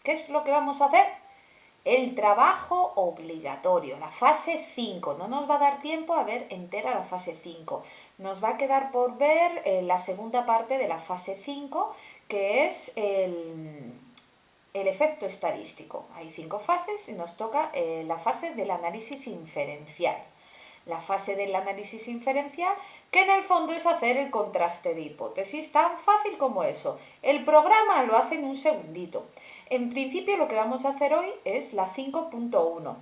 ¿Qué es lo que vamos a hacer? El trabajo obligatorio, la fase 5. No nos va a dar tiempo a ver entera la fase 5. Nos va a quedar por ver la segunda parte de la fase 5, que es el efecto estadístico. Hay 5 fases y nos toca la fase del análisis inferencial. La fase del análisis inferencial, que en el fondo es hacer el contraste de hipótesis, tan fácil como eso. El programa lo hace en un segundito. En principio lo que vamos a hacer hoy es la 5.1,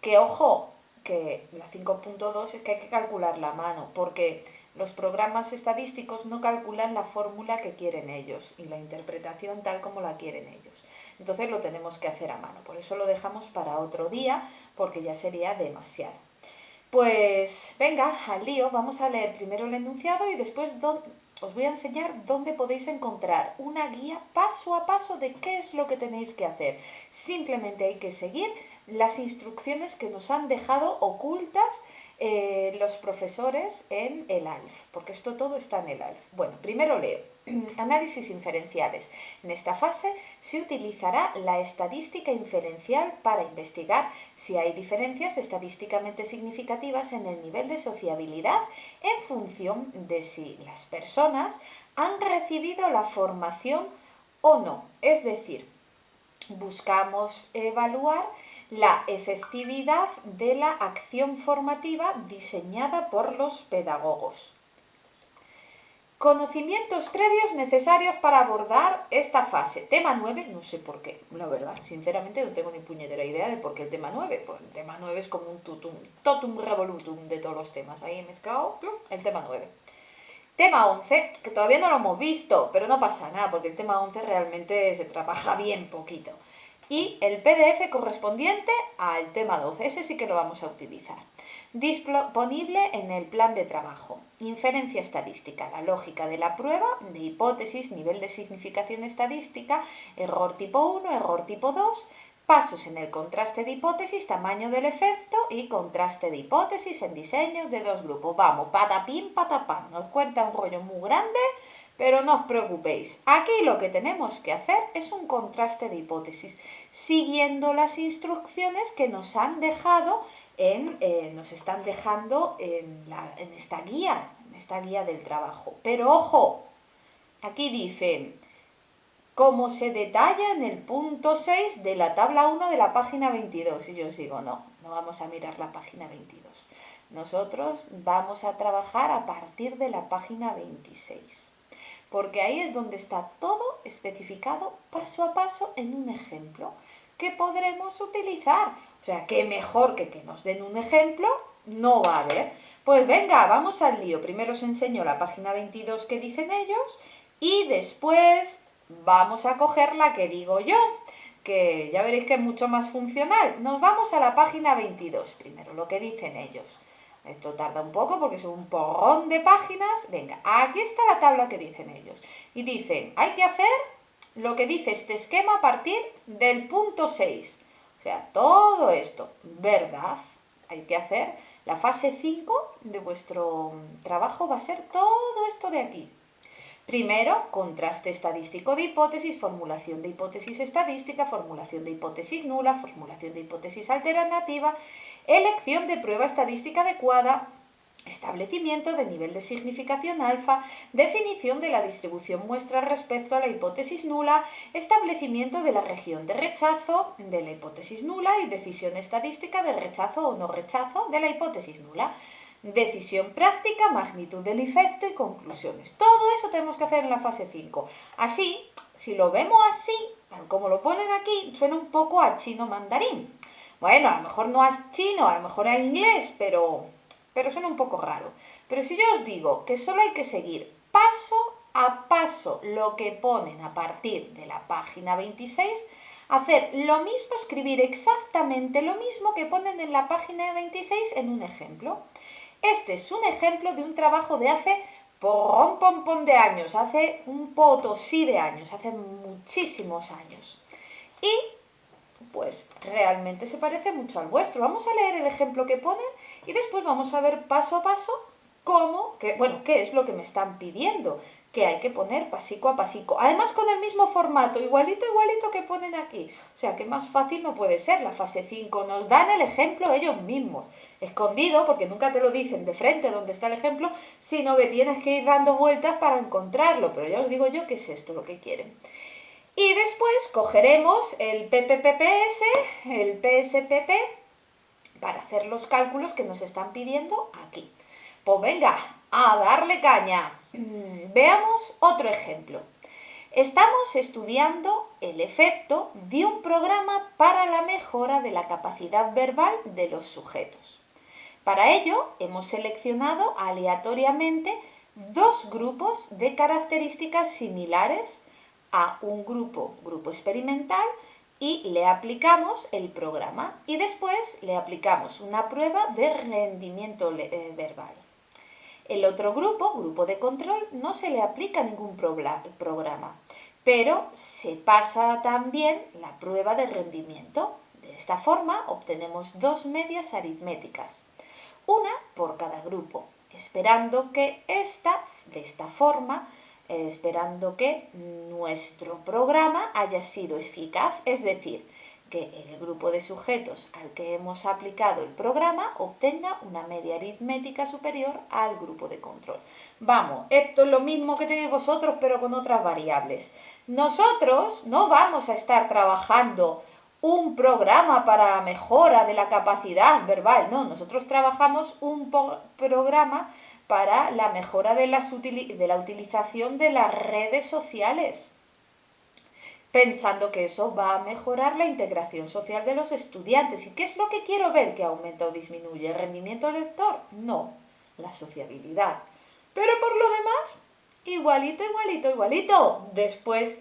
que ojo, que la 5.2 es que hay que calcularla a mano, porque los programas estadísticos no calculan la fórmula que quieren ellos y la interpretación tal como la quieren ellos. Entonces lo tenemos que hacer a mano, por eso lo dejamos para otro día, porque ya sería demasiado. Pues venga, al lío, vamos a leer primero el enunciado y después os voy a enseñar dónde podéis encontrar una guía paso a paso de qué es lo que tenéis que hacer. Simplemente hay que seguir las instrucciones que nos han dejado ocultas los profesores en el ALF, porque esto todo está en el ALF. Bueno, primero leo. Análisis inferenciales. En esta fase se utilizará la estadística inferencial para investigar si hay diferencias estadísticamente significativas en el nivel de sociabilidad en función de si las personas han recibido la formación o no. Es decir, buscamos evaluar la efectividad de la acción formativa diseñada por los pedagogos. Conocimientos previos necesarios para abordar esta fase. Tema 9, no sé por qué, la verdad, sinceramente no tengo ni puñetera idea de por qué el tema 9. Pues el tema 9 es como un totum revolutum de todos los temas. Ahí he mezclado el tema 9. Tema 11, que todavía no lo hemos visto, pero no pasa nada, porque el tema 11 realmente se trabaja bien poquito. Y el PDF correspondiente al tema 12, ese sí que lo vamos a utilizar. Disponible en el plan de trabajo. Inferencia estadística, la lógica de la prueba, de hipótesis, nivel de significación estadística, error tipo 1, error tipo 2, pasos en el contraste de hipótesis, tamaño del efecto y contraste de hipótesis en diseños de dos grupos. Vamos, patapín, patapán. Nos cuenta un rollo muy grande, pero no os preocupéis. Aquí lo que tenemos que hacer es un contraste de hipótesis, siguiendo las instrucciones que nos han dejado nos están dejando en esta guía del trabajo. Pero ojo, aquí dice, como se detalla en el punto 6 de la tabla 1 de la página 22. Y yo os digo, no vamos a mirar la página 22. Nosotros vamos a trabajar a partir de la página 26. Porque ahí es donde está todo especificado paso a paso en un ejemplo que podremos utilizar. O sea, que mejor que nos den un ejemplo no va a haber. Pues venga, vamos al lío. Primero os enseño la página 22 que dicen ellos y después vamos a coger la que digo yo, que ya veréis que es mucho más funcional. Nos vamos a la página 22, primero lo que dicen ellos. Esto tarda un poco porque son un porrón de páginas. Venga, aquí está la tabla que dicen ellos. Y dicen, hay que hacer lo que dice este esquema a partir del punto 6. O sea, todo esto, ¿verdad? Hay que hacer. La fase 5 de vuestro trabajo va a ser todo esto de aquí. Primero, contraste estadístico de hipótesis, formulación de hipótesis estadística, formulación de hipótesis nula, formulación de hipótesis alternativa, elección de prueba estadística adecuada, establecimiento de nivel de significación alfa, definición de la distribución muestra respecto a la hipótesis nula, establecimiento de la región de rechazo de la hipótesis nula y decisión estadística de rechazo o no rechazo de la hipótesis nula. Decisión práctica, magnitud del efecto y conclusiones. Todo eso tenemos que hacer en la fase 5. Así, si lo vemos así, como lo ponen aquí, suena un poco a chino mandarín. Bueno, a lo mejor no a chino, a lo mejor a inglés, pero suena un poco raro. Pero si yo os digo que solo hay que seguir paso a paso lo que ponen a partir de la página 26, hacer lo mismo, escribir exactamente lo mismo que ponen en la página 26 en un ejemplo. Este es un ejemplo de un trabajo de hace de años, hace un potosí de años, hace muchísimos años. Y pues realmente se parece mucho al vuestro. Vamos a leer el ejemplo que ponen y después vamos a ver paso a paso qué es lo que me están pidiendo, que hay que poner pasico a pasico. Además con el mismo formato, igualito que ponen aquí. O sea que más fácil no puede ser. La fase 5 nos dan el ejemplo ellos mismos. Escondido, porque nunca te lo dicen de frente donde está el ejemplo, sino que tienes que ir dando vueltas para encontrarlo. Pero ya os digo yo que es esto lo que quieren. Y después cogeremos el PPPS, el PSPP, para hacer los cálculos que nos están pidiendo aquí. Pues venga, a darle caña. Veamos otro ejemplo. Estamos estudiando el efecto de un programa para la mejora de la capacidad verbal de los sujetos. Para ello, hemos seleccionado aleatoriamente dos grupos de características similares a un grupo experimental y le aplicamos el programa y después le aplicamos una prueba de rendimiento verbal. El otro grupo de control, no se le aplica ningún programa, pero se pasa también la prueba de rendimiento. De esta forma obtenemos dos medias aritméticas, una por cada grupo, esperando que nuestro programa haya sido eficaz, es decir, que el grupo de sujetos al que hemos aplicado el programa obtenga una media aritmética superior al grupo de control. Vamos, esto es lo mismo que tenéis vosotros, pero con otras variables. Nosotros no vamos a estar trabajando un programa para la mejora de la capacidad verbal, no, nosotros trabajamos un programa para la mejora de la utilización de las redes sociales, pensando que eso va a mejorar la integración social de los estudiantes. ¿Y qué es lo que quiero ver que aumenta o disminuye? ¿El rendimiento lector? No, la sociabilidad. Pero por lo demás, igualito. Después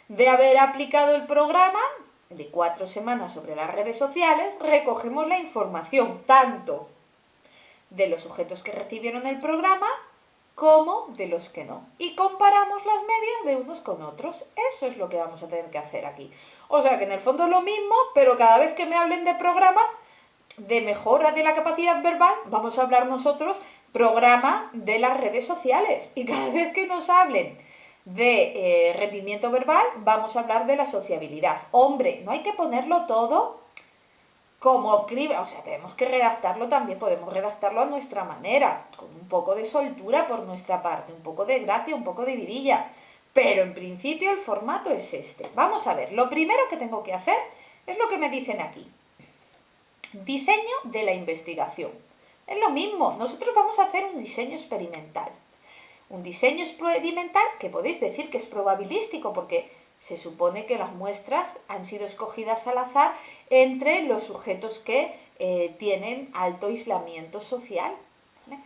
de haber aplicado el programa de 4 semanas sobre las redes sociales, recogemos la información tanto de los sujetos que recibieron el programa como de los que no. Y comparamos las medias de unos con otros. Eso es lo que vamos a tener que hacer aquí. O sea que en el fondo es lo mismo, pero cada vez que me hablen de programa de mejora de la capacidad verbal, vamos a hablar nosotros programa de las redes sociales. Y cada vez que nos hablen de rendimiento verbal, vamos a hablar de la sociabilidad. Hombre, no hay que ponerlo todo como escribe, o sea, tenemos que redactarlo también, podemos redactarlo a nuestra manera, con un poco de soltura por nuestra parte, un poco de gracia, un poco de vidilla, pero en principio el formato es este. Vamos a ver, lo primero que tengo que hacer es lo que me dicen aquí. Diseño de la investigación. Es lo mismo, nosotros vamos a hacer un diseño experimental. Un diseño experimental que podéis decir que es probabilístico porque se supone que las muestras han sido escogidas al azar entre los sujetos que tienen alto aislamiento social. ¿Vale?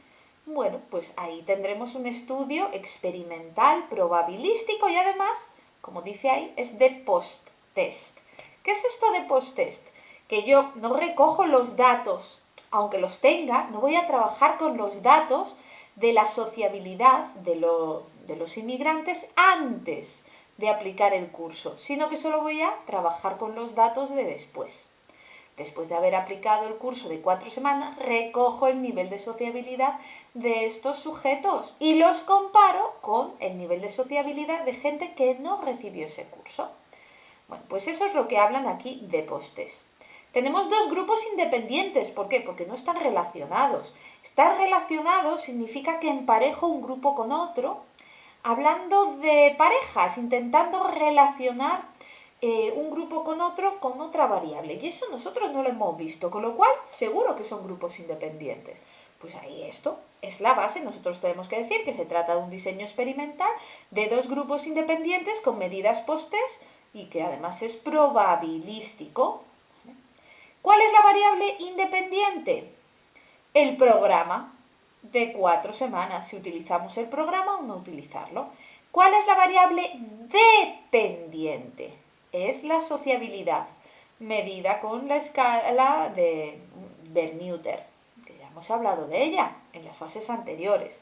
Bueno, pues ahí tendremos un estudio experimental, probabilístico y además, como dice ahí, es de post-test. ¿Qué es esto de post-test? Que yo no recojo los datos, aunque los tenga, no voy a trabajar con los datos de la sociabilidad de los inmigrantes antes de aplicar el curso, sino que solo voy a trabajar con los datos de después. Después de haber aplicado el curso de 4 semanas, recojo el nivel de sociabilidad de estos sujetos y los comparo con el nivel de sociabilidad de gente que no recibió ese curso. Bueno, pues eso es lo que hablan aquí de post-test. Tenemos dos grupos independientes. ¿Por qué? Porque no están relacionados. Estar relacionados significa que emparejo un grupo con otro, hablando de parejas, intentando relacionar un grupo con otro con otra variable. Y eso nosotros no lo hemos visto, con lo cual seguro que son grupos independientes. Pues ahí esto es la base. Nosotros tenemos que decir que se trata de un diseño experimental de dos grupos independientes con medidas post-test y que además es probabilístico. ¿Cuál es la variable independiente? El programa de 4 semanas, si utilizamos el programa o no utilizarlo. ¿Cuál es la variable dependiente? Es la sociabilidad, medida con la escala de Bernoulli, que ya hemos hablado de ella en las fases anteriores.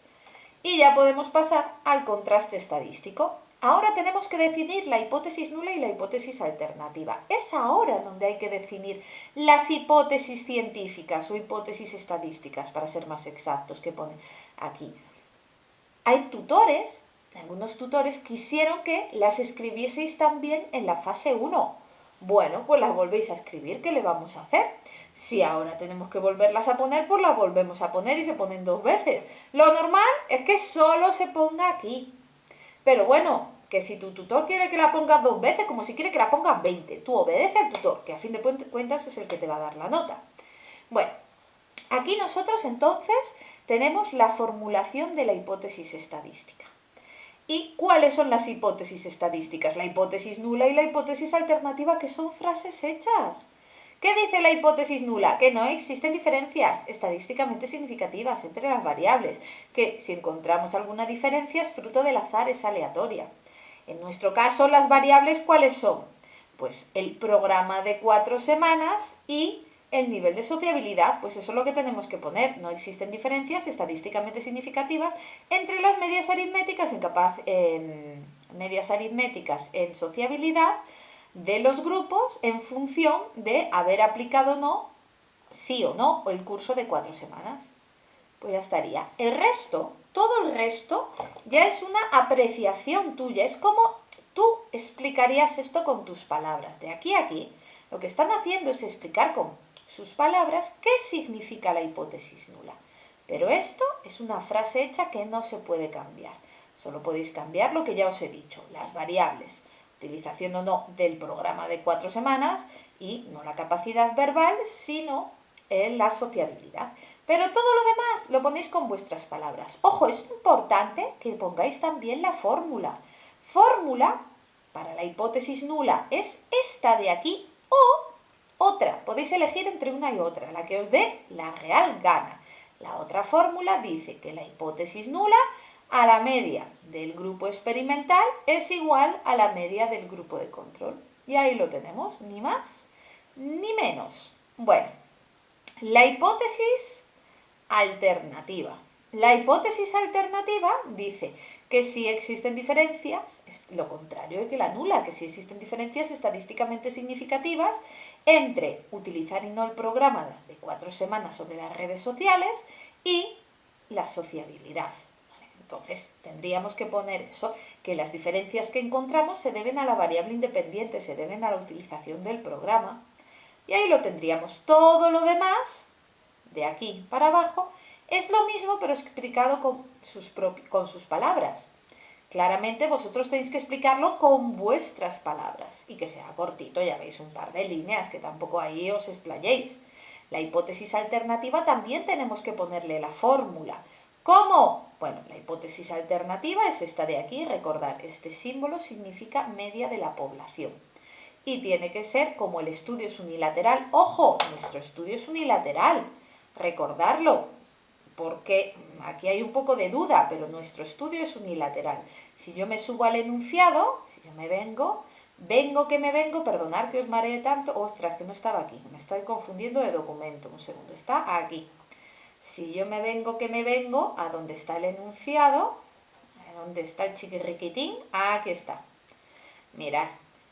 Y ya podemos pasar al contraste estadístico. Ahora tenemos que definir la hipótesis nula y la hipótesis alternativa. Es ahora donde hay que definir las hipótesis científicas o hipótesis estadísticas, para ser más exactos, que pone aquí. Hay tutores Algunos tutores quisieron que las escribieseis también en la fase 1. Bueno, pues las volvéis a escribir, ¿qué le vamos a hacer? Si ahora tenemos que volverlas a poner, pues las volvemos a poner y se ponen 2 veces. Lo normal es que solo se ponga aquí. Pero bueno, que si tu tutor quiere que la pongas 2 veces, como si quiere que la pongas 20, tú obedece al tutor, que a fin de cuentas es el que te va a dar la nota. Bueno, aquí nosotros entonces tenemos la formulación de la hipótesis estadística. ¿Y cuáles son las hipótesis estadísticas? La hipótesis nula y la hipótesis alternativa, que son frases hechas. ¿Qué dice la hipótesis nula? Que no existen diferencias estadísticamente significativas entre las variables, que si encontramos alguna diferencia es fruto del azar, es aleatoria. En nuestro caso, las variables, ¿cuáles son? Pues el programa de 4 semanas y el nivel de sociabilidad, pues eso es lo que tenemos que poner. No existen diferencias estadísticamente significativas entre las medias aritméticas medias aritméticas en sociabilidad de los grupos en función de haber aplicado o no, sí o no, el curso de 4 semanas. Pues ya estaría. El resto, todo el resto, ya es una apreciación tuya. Es como tú explicarías esto con tus palabras. De aquí a aquí, lo que están haciendo es explicar con sus palabras qué significa la hipótesis nula. Pero esto es una frase hecha que no se puede cambiar. Solo podéis cambiar lo que ya os he dicho, las variables, utilización o no del programa de 4 semanas y no la capacidad verbal, sino la sociabilidad. Pero todo lo demás lo ponéis con vuestras palabras. Ojo, es importante que pongáis también la fórmula. Fórmula para la hipótesis nula es esta de aquí o otra. Podéis elegir entre una y otra, la que os dé la real gana. La otra fórmula dice que la hipótesis nula a la media del grupo experimental es igual a la media del grupo de control. Y ahí lo tenemos, ni más ni menos. Bueno, la hipótesis alternativa. La hipótesis alternativa dice que si existen diferencias, es lo contrario de que la nula, que si existen diferencias estadísticamente significativas entre utilizar y no el programa de 4 semanas sobre las redes sociales y la sociabilidad. Entonces tendríamos que poner eso, que las diferencias que encontramos se deben a la variable independiente, se deben a la utilización del programa. Y ahí lo tendríamos. Todo lo demás, de aquí para abajo, es lo mismo pero explicado con sus palabras. Claramente vosotros tenéis que explicarlo con vuestras palabras y que sea cortito, ya veis, un par de líneas, que tampoco ahí os explayéis. La hipótesis alternativa también tenemos que ponerle la fórmula. ¿Cómo? Bueno, la hipótesis alternativa es esta de aquí. Recordar, este símbolo significa media de la población. Y tiene que ser como el estudio es unilateral. ¡Ojo! Nuestro estudio es unilateral. Recordarlo, porque aquí hay un poco de duda, pero nuestro estudio es unilateral. Si yo me subo al enunciado, si yo me vengo, perdonar que os maree tanto, ostras, que no estaba aquí, me estoy confundiendo de documento, un segundo, está aquí. Si yo me vengo a donde está el enunciado, a donde está el chiquirriquitín, aquí está. Mirad,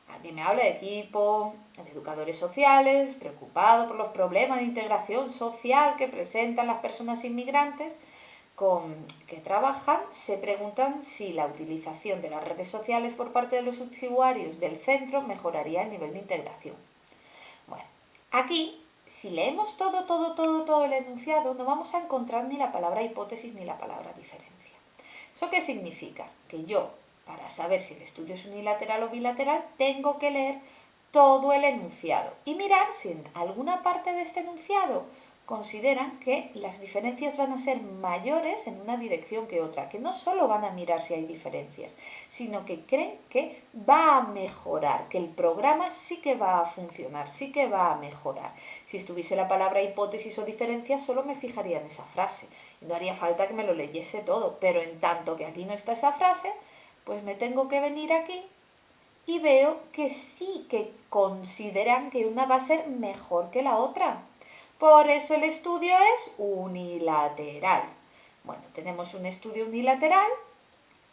aquí me habla de equipo, de educadores sociales, preocupado por los problemas de integración social que presentan las personas inmigrantes que trabajan. Se preguntan si la utilización de las redes sociales por parte de los usuarios del centro mejoraría el nivel de integración. Bueno, aquí, si leemos todo el enunciado, no vamos a encontrar ni la palabra hipótesis ni la palabra diferencia. ¿Eso qué significa? Que yo, para saber si el estudio es unilateral o bilateral, tengo que leer todo el enunciado y mirar si en alguna parte de este enunciado consideran que las diferencias van a ser mayores en una dirección que otra, que no solo van a mirar si hay diferencias, sino que creen que va a mejorar, que el programa sí que va a funcionar, sí que va a mejorar. Si estuviese la palabra hipótesis o diferencia, solo me fijaría en esa frase y no haría falta que me lo leyese todo, pero en tanto que aquí no está esa frase, pues me tengo que venir aquí y veo que sí que consideran que una va a ser mejor que la otra. Por eso el estudio es unilateral. Bueno, tenemos un estudio unilateral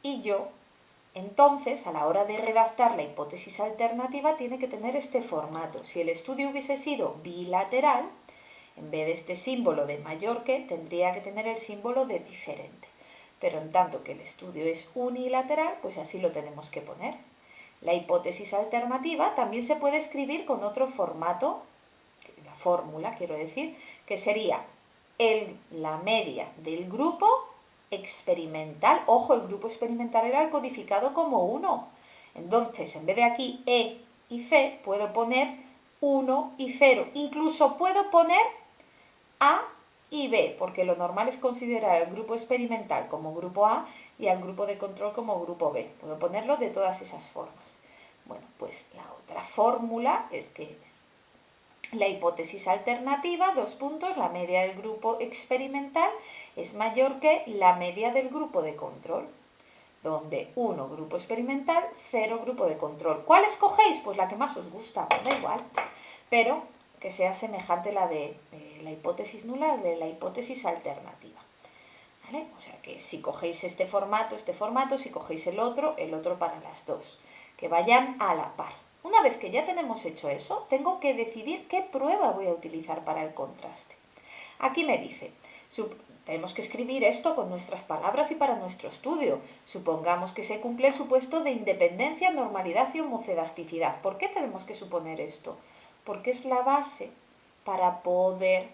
y yo, entonces, a la hora de redactar la hipótesis alternativa, tiene que tener este formato. Si el estudio hubiese sido bilateral, en vez de este símbolo de mayor que, tendría que tener el símbolo de diferente. pero en tanto que el estudio es unilateral, pues así lo tenemos que poner. La hipótesis alternativa también se puede escribir con otro formato, la fórmula quiero decir, que sería la media del grupo experimental. Ojo, el grupo experimental era el codificado como 1. Entonces, en vez de aquí E y C, puedo poner 1 y 0. Incluso puedo poner A y B, porque lo normal es considerar el grupo experimental como grupo A y al grupo de control como grupo B. Puedo ponerlo de todas esas formas. Bueno, pues la otra fórmula es que la hipótesis alternativa, la media del grupo experimental es mayor que la media del grupo de control, donde 1 grupo experimental, 0 grupo de control. ¿Cuál escogéis? Pues la que más os gusta, da igual, pero que sea semejante la de la hipótesis nula de la hipótesis alternativa. ¿Vale? O sea que si cogéis este formato, si cogéis el otro para las dos, que vayan a la par. Una vez que ya tenemos hecho eso, tengo que decidir qué prueba voy a utilizar para el contraste. Aquí me dice, tenemos que escribir esto con nuestras palabras y para nuestro estudio. Supongamos que se cumple el supuesto de independencia, normalidad y homocedasticidad. ¿Por qué tenemos que suponer esto? Porque es la base para poder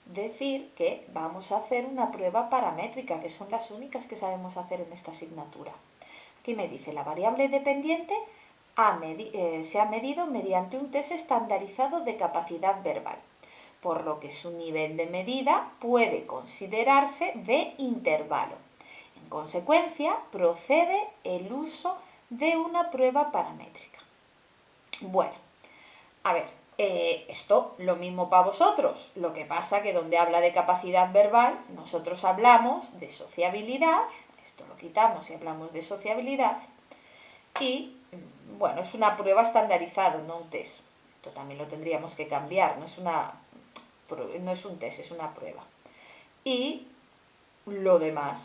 decir que vamos a hacer una prueba paramétrica, que son las únicas que sabemos hacer en esta asignatura. Aquí me dice, la variable dependiente se ha medido mediante un test estandarizado de capacidad verbal, por lo que su nivel de medida puede considerarse de intervalo. En consecuencia, procede el uso de una prueba paramétrica. Bueno, a ver, esto lo mismo para vosotros. Lo que pasa que donde habla de capacidad verbal, nosotros hablamos de sociabilidad. Esto lo quitamos y hablamos de sociabilidad. Y, bueno, es una prueba estandarizada, no un test. Esto también lo tendríamos que cambiar. No es un test, es una prueba. Y lo demás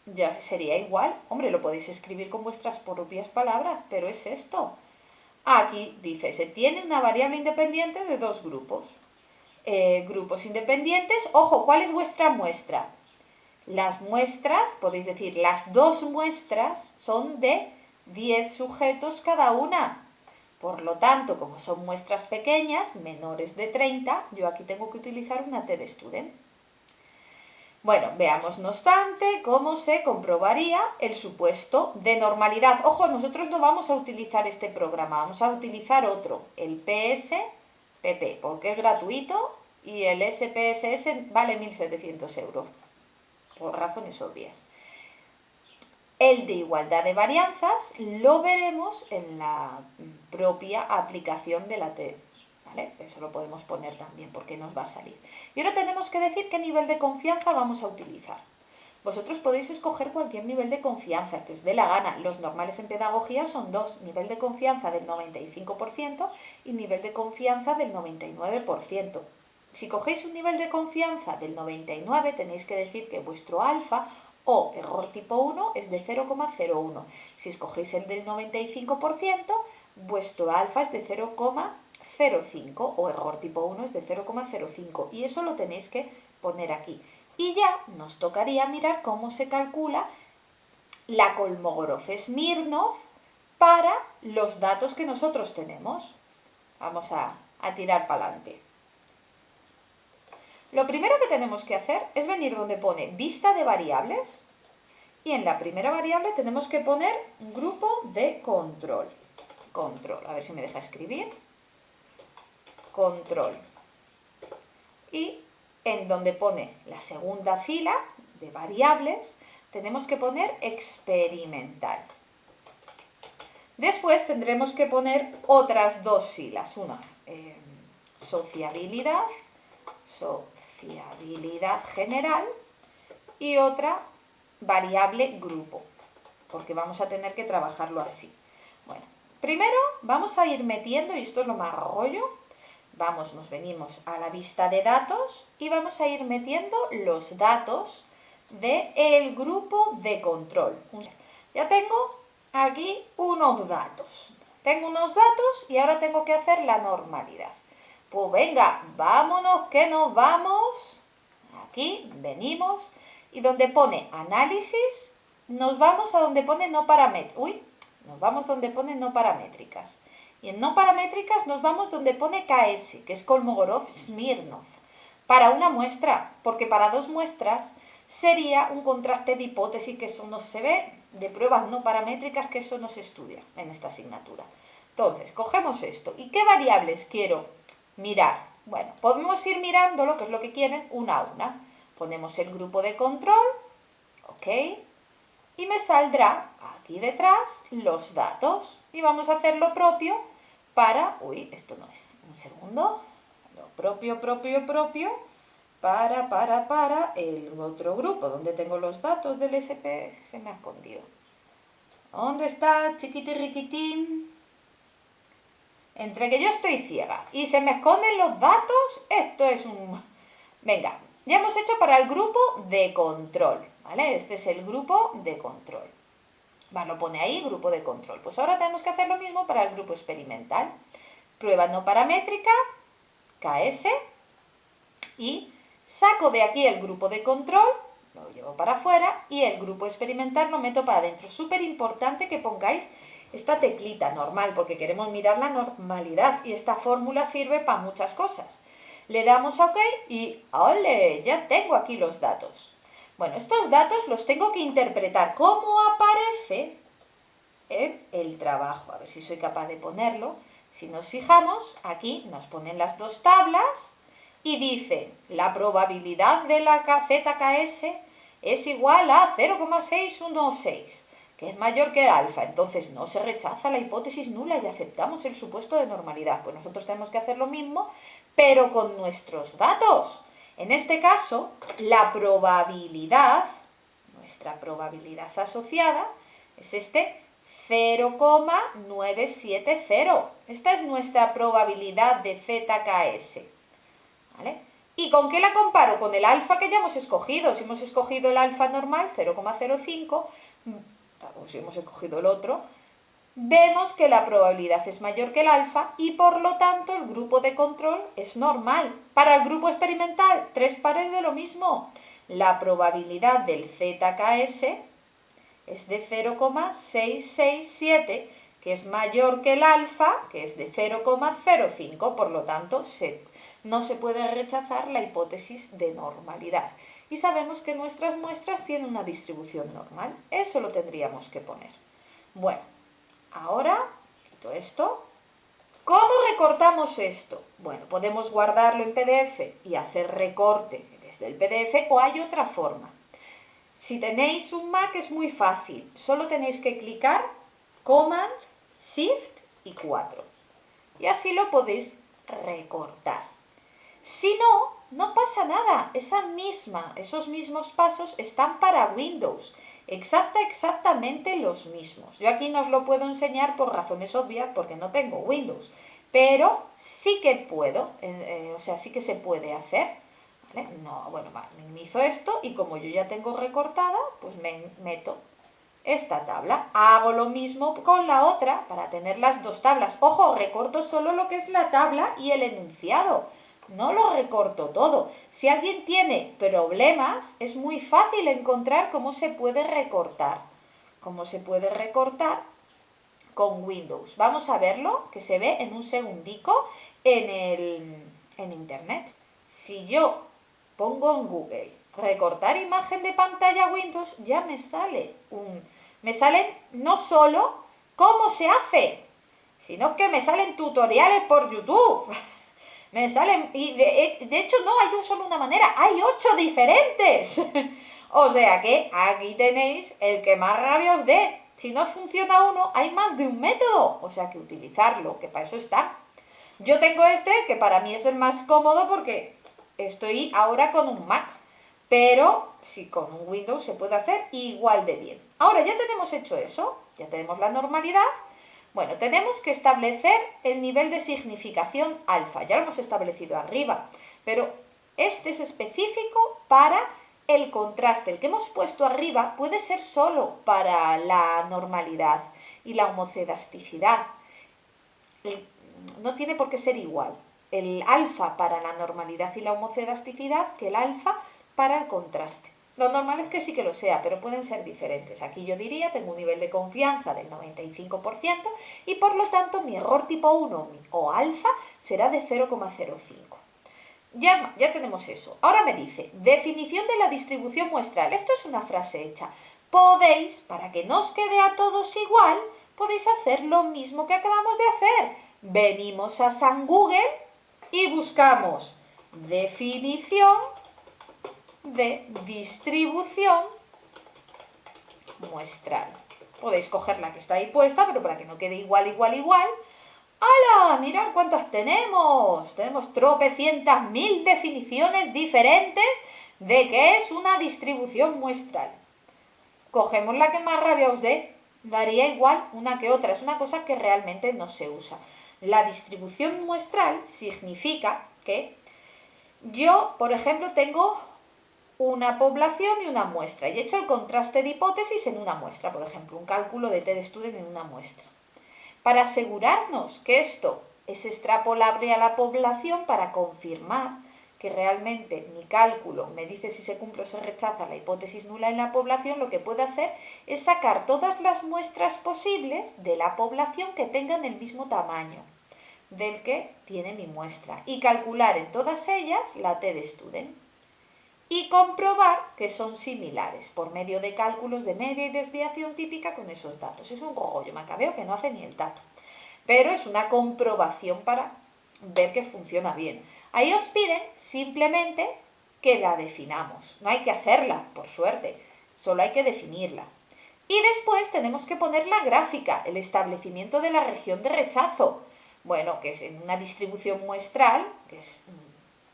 ya sería igual. Hombre, lo podéis escribir con vuestras propias palabras, pero es esto. Aquí dice, se tiene una variable independiente de dos grupos. Grupos independientes, ojo, ¿cuál es vuestra muestra? Las muestras, podéis decir, las dos muestras son de 10 sujetos cada una. Por lo tanto, como son muestras pequeñas, menores de 30, yo aquí tengo que utilizar una TestStudent. Bueno, veamos no obstante cómo se comprobaría el supuesto de normalidad. Ojo, nosotros no vamos a utilizar este programa, vamos a utilizar otro, el PSPP, porque es gratuito y el SPSS vale 1.700 euros, por razones obvias. El de igualdad de varianzas lo veremos en la propia aplicación de la ¿vale? Eso lo podemos poner también porque nos va a salir. Y ahora tenemos que decir qué nivel de confianza vamos a utilizar. Vosotros podéis escoger cualquier nivel de confianza que os dé la gana. Los normales en pedagogía son dos, nivel de confianza del 95% y nivel de confianza del 99%. Si cogéis un nivel de confianza del 99, tenéis que decir que vuestro alfa o error tipo 1 es de 0,01. Si escogéis el del 95%, vuestro alfa es de 0,05 o error tipo 1 es de 0,05 y eso lo tenéis que poner aquí. Y ya nos tocaría mirar cómo se calcula la Kolmogorov-Smirnov para los datos que nosotros tenemos. Vamos a tirar para adelante. Lo primero que tenemos que hacer es venir donde pone vista de variables y en la primera variable tenemos que poner un grupo de control. Control, a ver si me deja escribir. Control. Y en donde pone la segunda fila de variables tenemos que poner experimental. Después tendremos que poner otras dos filas, una sociabilidad general y otra variable grupo, porque vamos a tener que trabajarlo así. Bueno, primero vamos a ir metiendo, y esto es lo más rollo, nos venimos a la vista de datos y vamos a ir metiendo los datos del grupo de control. Ya tengo aquí unos datos. Tengo unos datos y ahora tengo que hacer la normalidad. Pues venga, vámonos que nos vamos. Aquí venimos Y donde pone análisis, nos vamos a donde pone no paramétricas. Nos vamos donde pone no paramétricas. Y en no paramétricas nos vamos donde pone KS, que es Kolmogorov-Smirnov, para una muestra, porque para dos muestras sería un contraste de hipótesis, que eso no se ve, de pruebas no paramétricas, que eso no se estudia en esta asignatura. Entonces, cogemos esto. ¿Y qué variables quiero mirar? Bueno, podemos ir mirándolo, que es lo que quieren, una a una. Ponemos el grupo de control, ok, y me saldrá aquí detrás los datos. Y vamos a hacer lo propio para, esto no es, un segundo, lo propio, para el otro grupo, donde tengo los datos del SP, se me ha escondido. ¿Dónde está, chiquitirriquitín? Entre que yo estoy ciega y se me esconden los datos, esto es un... Venga, ya hemos hecho para el grupo de control, ¿vale? Este es el grupo de control. Bueno, lo pone ahí, grupo de control. Pues ahora tenemos que hacer lo mismo para el grupo experimental. Prueba no paramétrica, KS, y saco de aquí el grupo de control, lo llevo para afuera, y el grupo experimental lo meto para adentro. Súper importante que pongáis esta teclita normal, porque queremos mirar la normalidad, y esta fórmula sirve para muchas cosas. Le damos a OK y ¡ole! Ya tengo aquí los datos. Bueno, estos datos los tengo que interpretar como aparece en el trabajo. A ver si soy capaz de ponerlo. Si nos fijamos, aquí nos ponen las dos tablas y dice la probabilidad de la ZKS es igual a 0,616, que es mayor que el alfa. Entonces no se rechaza la hipótesis nula y aceptamos el supuesto de normalidad. Pues nosotros tenemos que hacer lo mismo, pero con nuestros datos. En este caso, la probabilidad, nuestra probabilidad asociada, es este 0,970. Esta es nuestra probabilidad de ZKS. ¿Vale? ¿Y con qué la comparo? Con el alfa que ya hemos escogido. Si hemos escogido el alfa normal, 0,05, o si hemos escogido el otro, vemos que la probabilidad es mayor que el alfa y por lo tanto el grupo de control es normal. Para el grupo experimental, tres pares de lo mismo. La probabilidad del ZKS es de 0,667, que es mayor que el alfa, que es de 0,05, por lo tanto no se puede rechazar la hipótesis de normalidad. Y sabemos que nuestras muestras tienen una distribución normal. Eso lo tendríamos que poner. Bueno, ahora, quito esto. ¿Cómo recortamos esto? Bueno, podemos guardarlo en PDF y hacer recorte desde el PDF, o hay otra forma. Si tenéis un Mac es muy fácil. Solo tenéis que clicar Command, Shift y 4. Y así lo podéis recortar. Si no, no pasa nada. Esos mismos pasos están para Windows. Exactamente los mismos. Yo aquí no os lo puedo enseñar por razones obvias porque no tengo Windows. Pero sí que puedo, sí que se puede hacer. ¿Vale? No, bueno, minimizo esto y como yo ya tengo recortada, pues me meto esta tabla. Hago lo mismo con la otra para tener las dos tablas. Ojo, recorto solo lo que es la tabla y el enunciado. No lo recorto todo. Si alguien tiene problemas, es muy fácil encontrar cómo se puede recortar. Cómo se puede recortar con Windows. Vamos a verlo, que se ve en un segundico en internet. Si yo pongo en Google recortar imagen de pantalla Windows, ya me sale me salen no solo cómo se hace, sino que me salen tutoriales por YouTube. Me salen, y de hecho no hay solo una manera, hay 8 diferentes. O sea que aquí tenéis el que más rabia os dé. Si no os funciona uno, hay más de un método. O sea que utilizarlo, que para eso está. Yo tengo este, que para mí es el más cómodo porque estoy ahora con un Mac. Pero si con un Windows se puede hacer igual de bien. Ahora ya tenemos hecho eso, ya tenemos la normalidad. Bueno, tenemos que establecer el nivel de significación alfa. Ya lo hemos establecido arriba, pero este es específico para el contraste. El que hemos puesto arriba puede ser solo para la normalidad y la homocedasticidad. No tiene por qué ser igual el alfa para la normalidad y la homocedasticidad que el alfa para el contraste. Lo normal es que sí que lo sea, pero pueden ser diferentes. Aquí yo diría, tengo un nivel de confianza del 95% y por lo tanto mi error tipo 1 o alfa será de 0,05. Ya tenemos eso. Ahora me dice, definición de la distribución muestral. Esto es una frase hecha. Podéis, para que no os quede a todos igual, podéis hacer lo mismo que acabamos de hacer. Venimos a San Google y buscamos definición de distribución muestral. Podéis coger la que está ahí puesta, pero para que no quede igual, ¡hala! Mirad cuántas tenemos. Tenemos tropecientas mil definiciones diferentes de qué es una distribución muestral. Cogemos la que más rabia os dé. Daría igual una que otra. Es una cosa que realmente no se usa. La distribución muestral significa que yo, por ejemplo, tengo una población y una muestra. Y he hecho el contraste de hipótesis en una muestra. Por ejemplo, un cálculo de TED-Student en una muestra. Para asegurarnos que esto es extrapolable a la población, para confirmar que realmente mi cálculo me dice si se cumple o se rechaza la hipótesis nula en la población, lo que puedo hacer es sacar todas las muestras posibles de la población que tengan el mismo tamaño del que tiene mi muestra y calcular en todas ellas la TED-Student y comprobar que son similares por medio de cálculos de media y desviación típica con esos datos. Es un cogollo macabeo que no hace ni el tato, pero es una comprobación para ver que funciona bien. Ahí os piden simplemente que la definamos. No hay que hacerla, por suerte, solo hay que definirla. Y después tenemos que poner la gráfica, el establecimiento de la región de rechazo. Bueno, que es en una distribución muestral, que es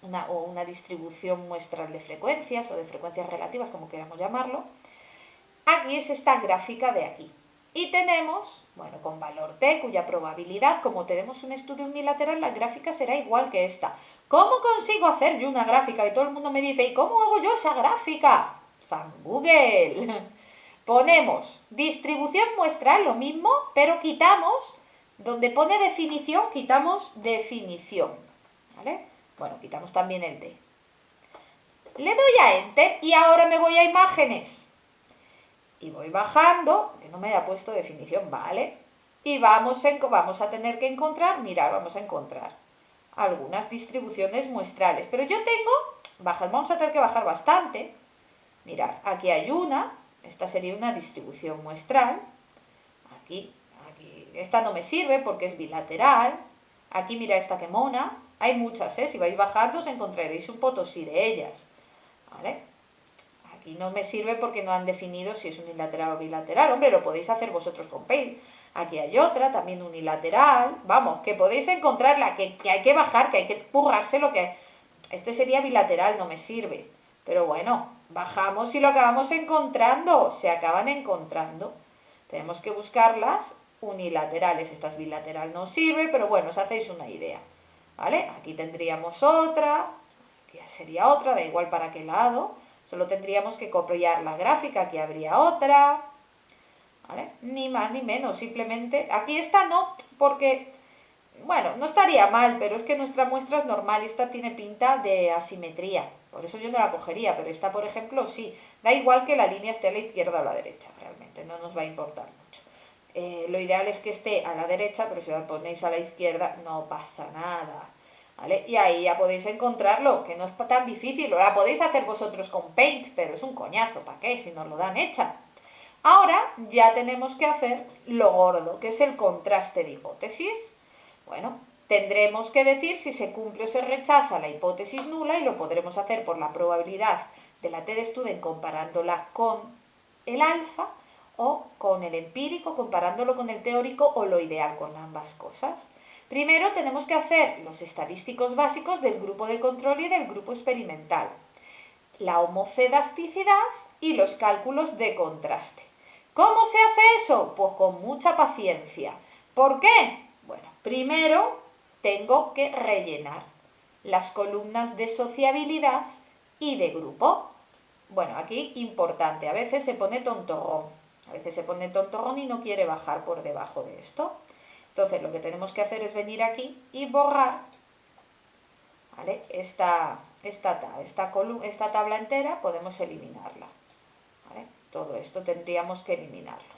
una distribución muestral de frecuencias o de frecuencias relativas, como queramos llamarlo. Aquí es esta gráfica de aquí. Y tenemos, bueno, con valor t, cuya probabilidad, como tenemos un estudio unilateral, la gráfica será igual que esta. ¿Cómo consigo hacer yo una gráfica? Y todo el mundo me dice, ¿y cómo hago yo esa gráfica? San Google. Ponemos distribución muestral, lo mismo, pero quitamos, donde pone definición, quitamos definición. ¿Vale? Bueno, quitamos también el D. Le doy a Enter y ahora me voy a imágenes. Y voy bajando, que no me haya puesto definición, ¿vale? Y vamos a tener que encontrar, mirad, vamos a encontrar algunas distribuciones muestrales. Pero yo vamos a tener que bajar bastante. Mirad, aquí hay una, esta sería una distribución muestral. Aquí, esta no me sirve porque es bilateral. Aquí mira esta que mona. Hay muchas, ¿eh? Si vais bajando os encontraréis un potosí de ellas. ¿Vale? Aquí no me sirve porque no han definido si es unilateral o bilateral. Hombre, lo podéis hacer vosotros con Paint. Aquí hay otra, también unilateral. Vamos, que podéis encontrarla, que hay que bajar, que hay que currarse lo que... Este sería bilateral, no me sirve. Pero bueno, bajamos y lo acabamos encontrando. Se acaban encontrando. Tenemos que buscarlas unilaterales. Esta es bilateral, no sirve, pero bueno, os hacéis una idea. ¿Vale? Aquí tendríamos otra, aquí sería otra, da igual para qué lado. Solo tendríamos que copiar la gráfica, aquí habría otra. ¿Vale? Ni más ni menos, simplemente... Aquí esta no, porque... Bueno, no estaría mal, pero es que nuestra muestra es normal y esta tiene pinta de asimetría. Por eso yo no la cogería, pero esta, por ejemplo, sí. Da igual que la línea esté a la izquierda o a la derecha, realmente, no nos va a importar mucho. Lo ideal es que esté a la derecha, pero si la ponéis a la izquierda no pasa nada. ¿Vale? Y ahí ya podéis encontrarlo, que no es tan difícil. Lo la podéis hacer vosotros con Paint, pero es un coñazo, ¿para qué? Si nos lo dan hecha. Ahora ya tenemos que hacer lo gordo, que es el contraste de hipótesis. Bueno, tendremos que decir si se cumple o se rechaza la hipótesis nula y lo podremos hacer por la probabilidad de la TED-Student comparándola con el alfa o con el empírico comparándolo con el teórico o lo ideal con ambas cosas. Primero tenemos que hacer los estadísticos básicos del grupo de control y del grupo experimental, la homocedasticidad y los cálculos de contraste. ¿Cómo se hace eso? Pues con mucha paciencia. ¿Por qué? Bueno, primero tengo que rellenar las columnas de sociabilidad y de grupo. Bueno, aquí importante, a veces se pone tontorrón. A veces se pone tontorrón y no quiere bajar por debajo de esto. Entonces lo que tenemos que hacer es venir aquí y borrar. ¿vale? Esta tabla entera podemos eliminarla, ¿vale? Todo esto tendríamos que eliminarlo,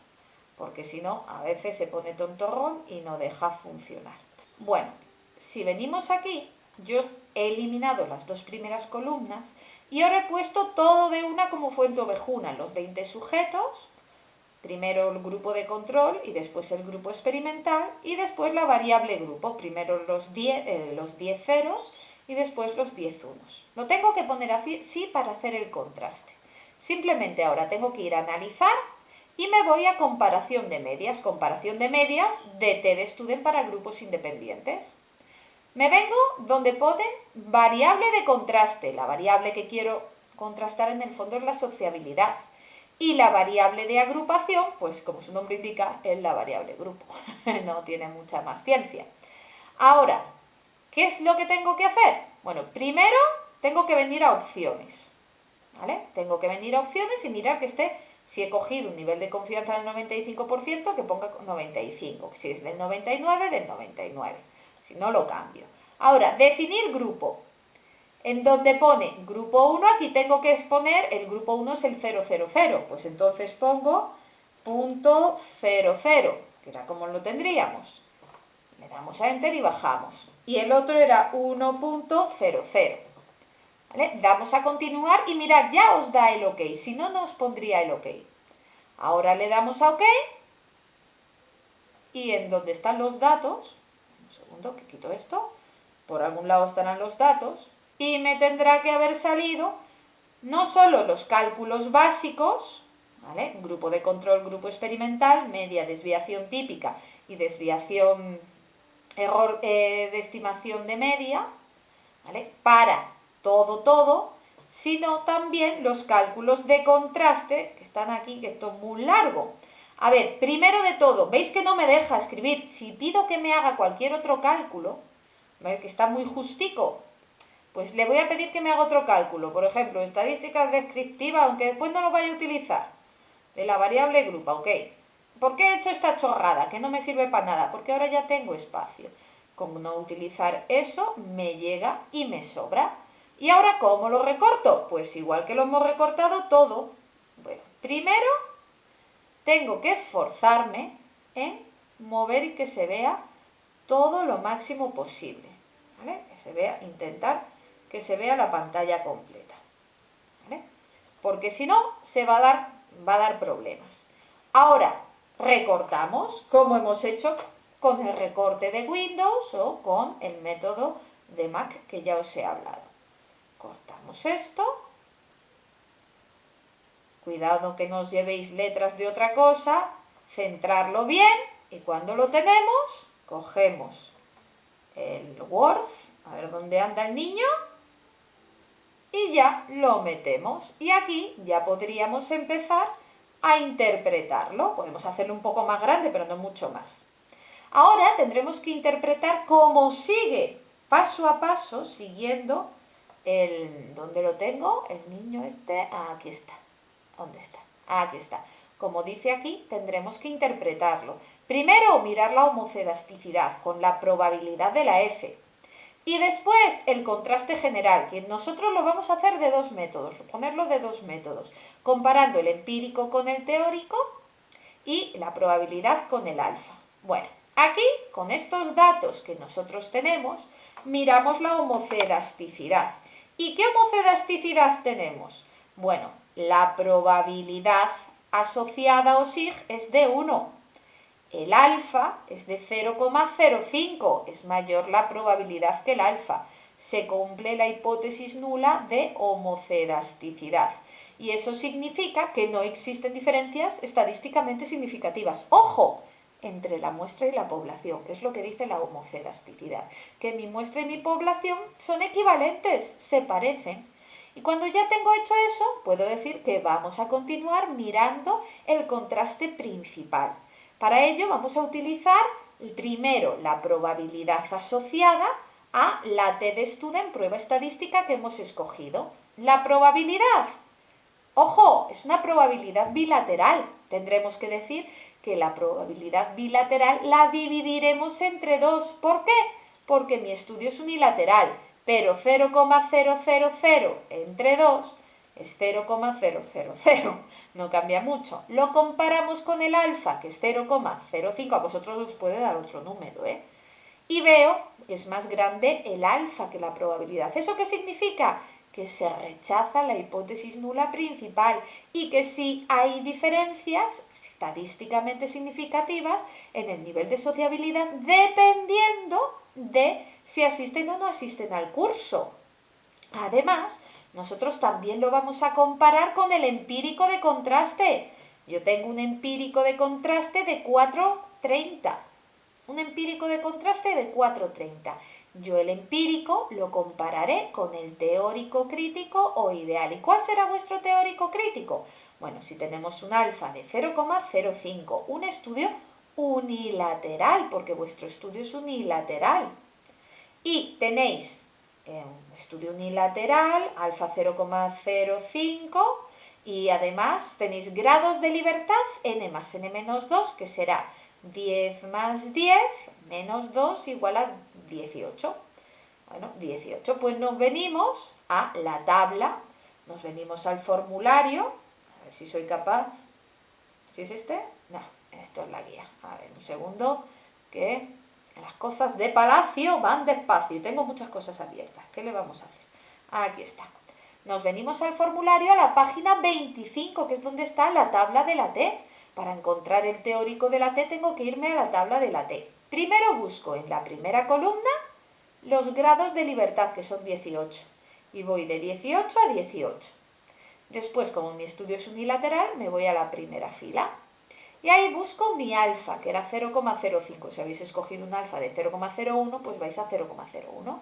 porque si no, a veces se pone tontorrón y no deja funcionar. Bueno, si venimos aquí, yo he eliminado las dos primeras columnas y ahora he puesto todo de una como fuente ovejuna, los 20 sujetos, primero el grupo de control y después el grupo experimental y después la variable grupo, primero los 10 ceros y después los 10 unos. Lo tengo que poner así para hacer el contraste. Simplemente ahora tengo que ir a analizar y me voy a comparación de medias de TDStudent para grupos independientes. Me vengo donde pone variable de contraste, la variable que quiero contrastar en el fondo es la sociabilidad. Y la variable de agrupación, pues como su nombre indica, es la variable grupo. No tiene mucha más ciencia. Ahora, ¿qué es lo que tengo que hacer? Bueno, primero tengo que venir a opciones. ¿Vale? Tengo que venir a opciones y mirar que esté, si he cogido un nivel de confianza del 95%, que ponga 95. Si es del 99, del 99. Si no, lo cambio. Ahora, definir grupo. En donde pone grupo 1, aquí tengo que exponer, el grupo 1 es el 000, pues entonces pongo punto 00, que era como lo tendríamos. Le damos a Enter y bajamos. Y el otro era 1.00. ¿Vale? Damos a continuar y mirad, ya os da el OK, si no, no os pondría el OK. Ahora le damos a OK y en donde están los datos, un segundo que quito esto, por algún lado estarán los datos, y me tendrá que haber salido no solo los cálculos básicos, ¿vale? Grupo de control, grupo experimental, media, desviación típica y desviación, error de estimación de media, ¿vale? Para todo, sino también los cálculos de contraste, que están aquí, que esto es muy largo. A ver, primero de todo, ¿veis que no me deja escribir? Si pido que me haga cualquier otro cálculo, ¿veis que está muy justico? Pues le voy a pedir que me haga otro cálculo, por ejemplo, estadísticas descriptivas, aunque después no lo vaya a utilizar, de la variable grupo, ok. ¿Por qué he hecho esta chorrada? Que no me sirve para nada, porque ahora ya tengo espacio. Con no utilizar eso, me llega y me sobra. ¿Y ahora cómo lo recorto? Pues igual que lo hemos recortado todo. Bueno, primero tengo que esforzarme en mover y que se vea todo lo máximo posible, ¿vale? Que se vea, intentar que se vea la pantalla completa, ¿vale? Porque si no, va a dar problemas. Ahora, recortamos, como hemos hecho con el recorte de Windows o con el método de Mac que ya os he hablado. Cortamos esto. Cuidado que no os llevéis letras de otra cosa. Centrarlo bien y cuando lo tenemos, cogemos el Word, a ver dónde anda el niño, y ya lo metemos. Y aquí ya podríamos empezar a interpretarlo. Podemos hacerlo un poco más grande, pero no mucho más. Ahora tendremos que interpretar cómo sigue, paso a paso, siguiendo ¿dónde lo tengo? El niño este, aquí está. ¿Dónde está? Aquí está. Como dice aquí, tendremos que interpretarlo. Primero, mirar la homocedasticidad con la probabilidad de la F. Y después, el contraste general, que nosotros lo vamos a hacer de dos métodos, ponerlo de dos métodos, comparando el empírico con el teórico y la probabilidad con el alfa. Bueno, aquí, con estos datos que nosotros tenemos, miramos la homocedasticidad. ¿Y qué homocedasticidad tenemos? Bueno, la probabilidad asociada o sig es de 1. El alfa es de 0,05, es mayor la probabilidad que el alfa. Se cumple la hipótesis nula de homocedasticidad. Y eso significa que no existen diferencias estadísticamente significativas. ¡Ojo! Entre la muestra y la población, que es lo que dice la homocedasticidad. Que mi muestra y mi población son equivalentes, se parecen. Y cuando ya tengo hecho eso, puedo decir que vamos a continuar mirando el contraste principal. Para ello vamos a utilizar primero la probabilidad asociada a la TDStudent prueba estadística que hemos escogido. La probabilidad, ojo, es una probabilidad bilateral. Tendremos que decir que la probabilidad bilateral la dividiremos entre 2. ¿Por qué? Porque mi estudio es unilateral. pero 0,000 entre 2 es 0,000, no cambia mucho. Lo comparamos con el alfa, que es 0,05, a vosotros os puede dar otro número, ¿eh? Y veo que es más grande el alfa que la probabilidad. ¿Eso qué significa? Que se rechaza la hipótesis nula principal y que sí hay diferencias estadísticamente significativas en el nivel de sociabilidad dependiendo de si asisten o no asisten al curso. Además, nosotros también lo vamos a comparar con el empírico de contraste. Yo tengo un empírico de contraste de 4,30. Un empírico de contraste de 4,30. Yo el empírico lo compararé con el teórico crítico o ideal. ¿Y cuál será vuestro teórico crítico? Bueno, si tenemos un alfa de 0,05, un estudio unilateral, porque vuestro estudio es unilateral, y tenéis un estudio unilateral, alfa 0,05, y además tenéis grados de libertad n más n menos 2, que será 10 más 10 menos 2 igual a 18. Bueno, 18. Pues nos venimos a la tabla, nos venimos al formulario, a ver si soy capaz. ¿Si es este? No, esto es la guía. A ver, un segundo, que las cosas de palacio van despacio y tengo muchas cosas abiertas. ¿Qué le vamos a hacer? Aquí está. Nos venimos al formulario a la página 25, que es donde está la tabla de la T. Para encontrar el teórico de la T tengo que irme a la tabla de la T. Primero busco en la primera columna los grados de libertad, que son 18. Y voy de 18 a 18. Después, como mi estudio es unilateral, me voy a la primera fila. Y ahí busco mi alfa, que era 0,05. Si habéis escogido un alfa de 0,01, pues vais a 0,01.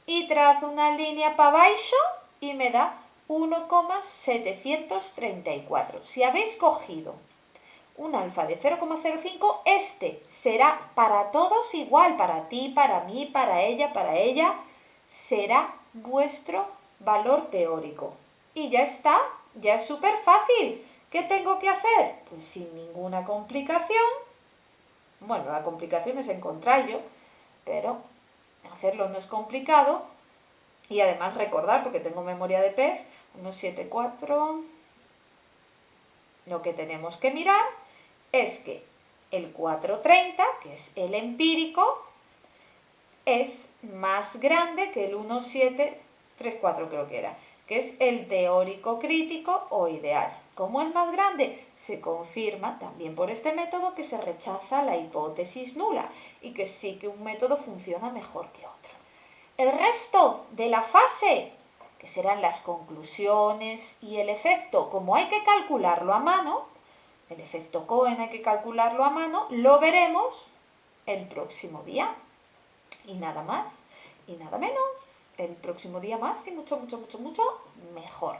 Y trazo una línea para abajo y me da 1,734. Si habéis cogido un alfa de 0,05, este será para todos igual, para ti, para mí, para ella, será vuestro valor teórico. Y ya está, ya es súper fácil. ¿Qué tengo que hacer? Pues sin ninguna complicación. Bueno, la complicación es encontrarlo, pero hacerlo no es complicado. Y además recordar, porque tengo memoria de pez, 1,74. Lo que tenemos que mirar es que el 4,30, que es el empírico, es más grande que el 1,734, creo que es el teórico crítico o ideal. ¿Cómo es más grande? Se confirma también por este método que se rechaza la hipótesis nula y que sí que un método funciona mejor que otro. El resto de la fase, que serán las conclusiones y el efecto, como hay que calcularlo a mano, el efecto Cohen hay que calcularlo a mano, lo veremos el próximo día. Y nada más y nada menos, el próximo día más y mucho, mucho, mucho, mucho mejor.